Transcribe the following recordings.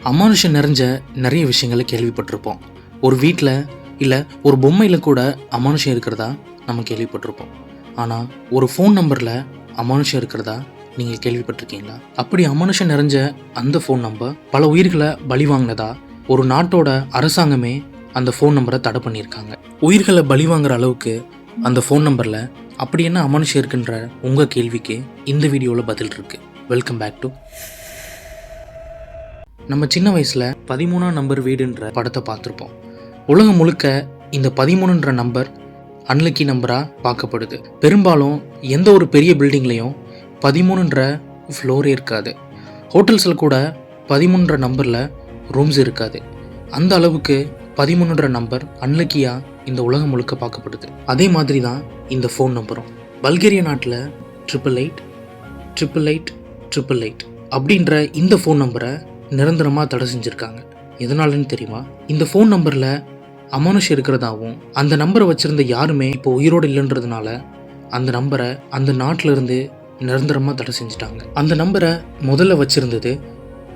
அமானுஷம் நிறைஞ்ச நிறைய விஷயங்களை கேள்விப்பட்டிருப்போம். ஒரு வீட்டில் இல்லை ஒரு பொம்மையில் கூட அமானுஷம் இருக்கிறதா நம்ம கேள்விப்பட்டிருப்போம். ஆனால் ஒரு ஃபோன் நம்பரில் அமானுஷம் இருக்கிறதா நீங்கள் கேள்விப்பட்டிருக்கீங்களா? அப்படி அமானுஷம் நிறைஞ்ச அந்த ஃபோன் நம்பர் பல உயிர்களை பலி வாங்கினதா ஒரு நாட்டோட அரசாங்கமே அந்த ஃபோன் நம்பரை தடை பண்ணியிருக்காங்க. உயிர்களை பலி வாங்குற அளவுக்கு அந்த ஃபோன் நம்பரில் அப்படி என்ன அமானுஷம் இருக்குன்ற உங்கள் கேள்விக்கு இந்த வீடியோவில் பதில் இருக்குது. Welcome back to. நம்ம சின்ன வயசில் 13ஆம் நம்பர் வீடுன்ற படத்தை பார்த்துருப்போம். உலகம் முழுக்க இந்த 13ன்ற நம்பர் அன்லக்கி நம்பராக பார்க்கப்படுது. பெரும்பாலும் எந்த ஒரு பெரிய பில்டிங்லேயும் 13ன்ற ஃப்ளோரே இருக்காது. ஹோட்டல்ஸில் கூட 13ன்ற நம்பரில் ரூம்ஸ் இருக்காது. அந்த அளவுக்கு 13ன்ற நம்பர் அன்லக்கியாக இந்த உலகம் முழுக்க பார்க்கப்படுது. அதே மாதிரி தான் இந்த ஃபோன் நம்பரும். பல்கேரியா நாட்டில் 888 அப்படின்ற இந்த ஃபோன் நம்பரை நிரந்தரமாக தடை செஞ்சுருக்காங்க. எதனாலன்னு தெரியுமா? இந்த ஃபோன் நம்பரில் அமானுஷம் இருக்கிறதாவும் அந்த நம்பரை வச்சுருந்த யாருமே இப்போ உயிரோடு இல்லைன்றதுனால அந்த நம்பரை அந்த நாட்டிலிருந்து நிரந்தரமாக தடை செஞ்சுட்டாங்க. அந்த நம்பரை முதல்ல வச்சுருந்தது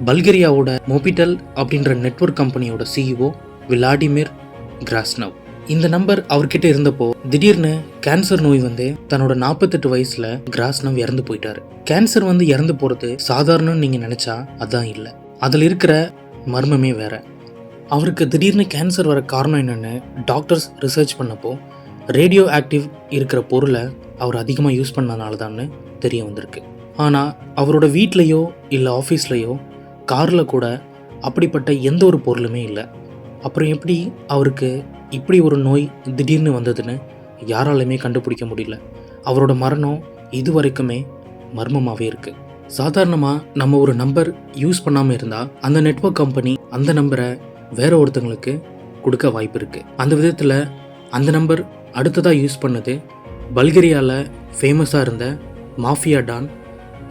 பல்கேரியாவோட மொபிட்டல் அப்படின்ற நெட்வொர்க் கம்பெனியோட சிஇஓ விளாடிமிர் கிராஸ்னவ். இந்த நம்பர் அவர்கிட்ட இருந்தப்போ திடீர்னு கேன்சர் நோய் வந்து தன்னோட 48 வயசுல கிராஸ்னவ் இறந்து போயிட்டாரு. கேன்சர் வந்து இறந்து போறது சாதாரணன்னு நீங்க நினைச்சா அதான் இல்லை. அதில் இருக்கிற மர்மமே வேற. அவருக்கு திடீர்னு கேன்சர் வர காரணம் என்னன்னு டாக்டர்ஸ் ரிசர்ச் பண்ணப்போ ரேடியோ ஆக்டிவ் இருக்கிற பொருளை அவர் அதிகமாக யூஸ் பண்ணனால தான்னு தெரிய வந்திருக்கு. ஆனால் அவரோட வீட்லேயோ இல்லை ஆஃபீஸ்லேயோ காரில் கூட அப்படிப்பட்ட எந்த ஒரு பொருளுமே இல்லை. அப்புறம் எப்படி அவருக்கு இப்படி ஒரு நோய் திடீர்னு வந்ததுன்னு யாராலுமே கண்டுபிடிக்க முடியல. அவரோட மரணம் இது வரைக்குமே மர்மமாகவே இருக்குது. சாதாரணமாக நம்ம ஒரு நம்பர் யூஸ் பண்ணாமல் இருந்தால் அந்த நெட்வொர்க் கம்பெனி அந்த நம்பரை வேற ஒருத்தங்களுக்கு கொடுக்க வாய்ப்பு இருக்குது. அந்த விதத்தில் அந்த நம்பர் அடுத்ததாக யூஸ் பண்ணது பல்கேரியாவில் ஃபேமஸாக இருந்த mafia don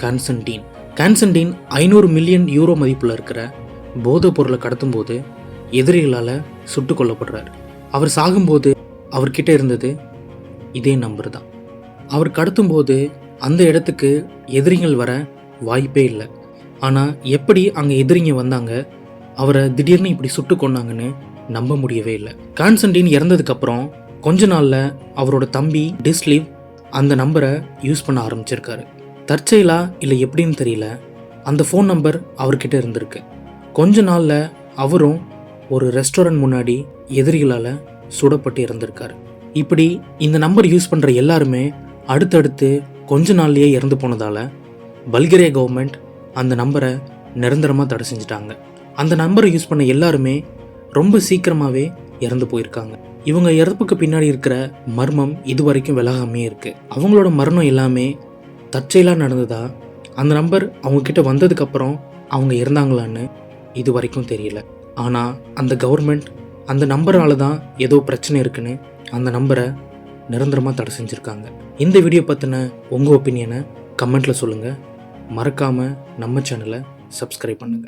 Konstantin. 500 million euro மதிப்பில் இருக்கிற போதைப் பொருளை கடத்தும்போது எதிரிகளால் சுட்டு கொல்லப்படுறார். அவர் சாகும்போது அவர்கிட்ட இருந்தது இதே நம்பர் தான். அவர் கடத்தும்போது அந்த இடத்துக்கு எதிரிகள் வர வாய்ப்பே இல்லை. ஆனால் எப்படி அங்கே எதிரிங்க வந்தாங்க, அவரை திடீர்னு இப்படி சுட்டு கொண்டாங்கன்னு நம்ப முடியவே இல்லை. கான்ஸ்டன்டின் இறந்ததுக்கப்புறம் கொஞ்ச நாளில் அவரோட தம்பி டிஸ்லிவ் அந்த நம்பரை யூஸ் பண்ண ஆரம்பிச்சிருக்காரு. தற்செயலா இல்லை எப்படின்னு தெரியல, அந்த ஃபோன் நம்பர் அவர்கிட்ட இருந்திருக்கு. கொஞ்ச நாளில் அவரும் ஒரு ரெஸ்டாரண்ட் முன்னாடி எதிரிகளால் சுடப்பட்டு இறந்திருக்காரு. இப்படி இந்த நம்பர் யூஸ் பண்ணுற எல்லாருமே அடுத்தடுத்து கொஞ்ச நாள்லேயே இறந்து போனதால் பல்கேரியா கவர்மெண்ட் அந்த நம்பரை நிரந்தரமாக தடை செஞ்சுட்டாங்க. அந்த நம்பரை யூஸ் பண்ண எல்லாருமே ரொம்ப சீக்கிரமாகவே இறந்து போயிருக்காங்க. இவங்க இறப்புக்கு பின்னாடி இருக்கிற மர்மம் இது வரைக்கும் விலகாமே இருக்குது. அவங்களோட மரணம் எல்லாமே தற்செயலாக நடந்ததா, அந்த நம்பர் அவங்கக்கிட்ட வந்ததுக்கப்புறம் அவங்க இறந்தாங்களான்னு இது வரைக்கும் தெரியல. ஆனால் அந்த கவர்மெண்ட் அந்த நம்பரால தான் ஏதோ பிரச்சனை இருக்குன்னு அந்த நம்பரை நிரந்தரமாக தடை செஞ்சுருக்காங்க. இந்த வீடியோ பற்றின உங்கள் ஒப்பீனியனை கமெண்ட்டில் சொல்லுங்கள். மறக்காமல் நம்ம சேனலை சப்ஸ்கிரைப் பண்ணுங்கள்.